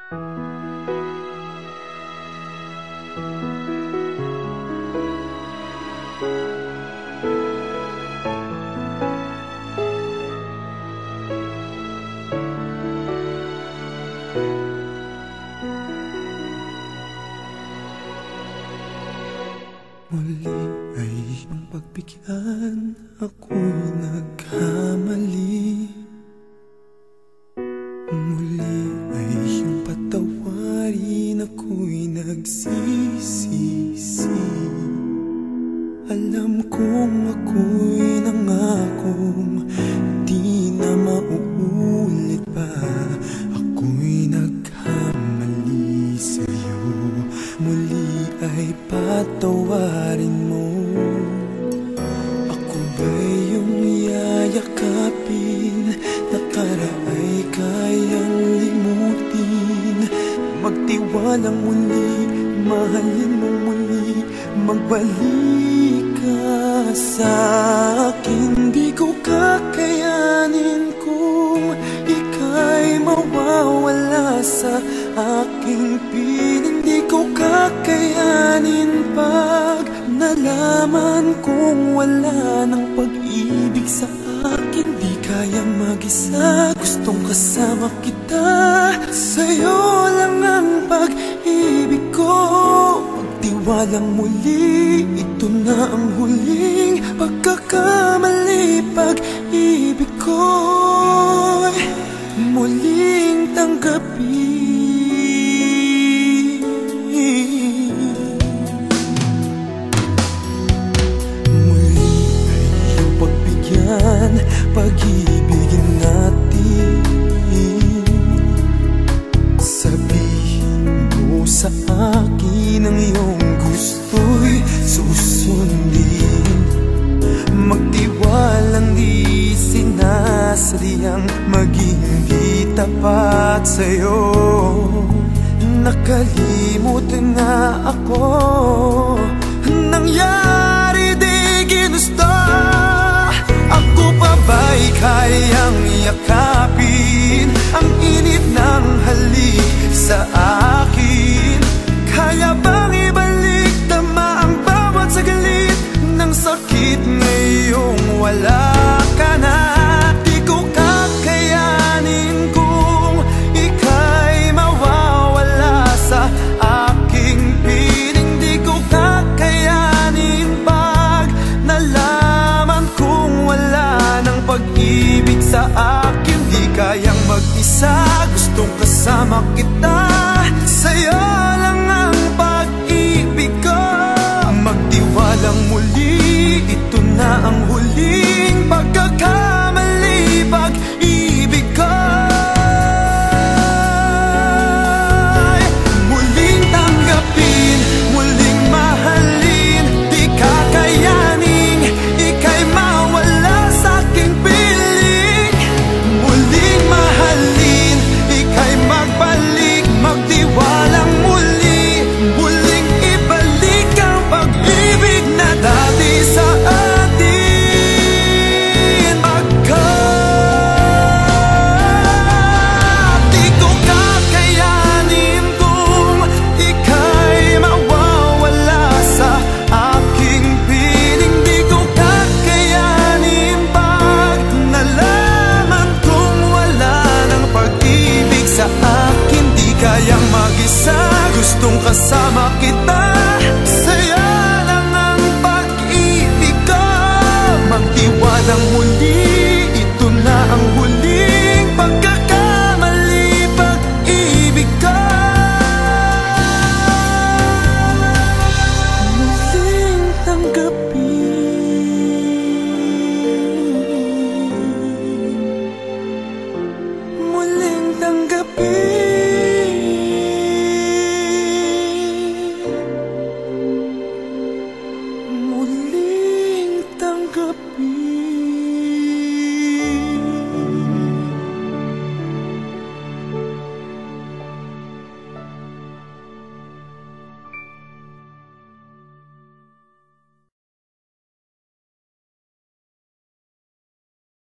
Muli ay iyong pagbigyan, ako'y nagkamali. Muli ay iyong patawarin, ako'y nagsisisi. Alam kong ako'y nangakong di na mauulit pa. Ako'y nagkamali sa'yo, muli ay patawarin mo. Ako ba'y iyong yayakapin, nakaraay kayang limutin. Magtiwalang muli, mahalin mo muli, magbalik ka sa'kin. Di ko kakayanin kung ika'y mawawala sa aking piling. Di ko kakayanin pag nalaman kong wala ng pag-ibig sa akin. Di kaya mag-isa, gustong kasama kita. Sa'yo lang ang pag-ibig ko. Magtiwalang muli, ito na ang huling pagkakamali. Pag-ibig ko'y muling tanggapin. Muli ay iyong pagbigyan, pag-ibigin natin. Sabihin mo sa akin ang iyong gusto'y susundin. Magtiwalang di sinasadyang maging di tapat sa'yo. Nakalimutan na ako, nangyari di ginusto. Ako pa ba'y kayang yakapin ang init ng halik sa akin? Kaya bang ibalik tama ang bawat sagalit ng sakit ngayong wala ka na? Di ko kakayanin kung ika'y mawawala sa aking piling. Di ko kakayanin pag nalaman kong wala ng pag-ibig sa akin. Di kayang mag-isa, gustong kasama kita. Sa'yo lang ang pag-ibig ko. Magtiwalang muli, ito na ang huling pagkakamali. Pag-ibig ko muling tanggapin, muling mahalin. Di kakayaning ika'y mawala sa aking piling. Muling mahalin, ika'y magbalik, magtiwalang muli, muling ibalik ang pag-ibig na dati sa atin. Di ko kakayanin kung ika'y mawawala sa aking piling. Di ko kakayanin pag nalaman kong wala ng pag-ibig sa akin. Di kayang mag-isa, gustong kasama kita.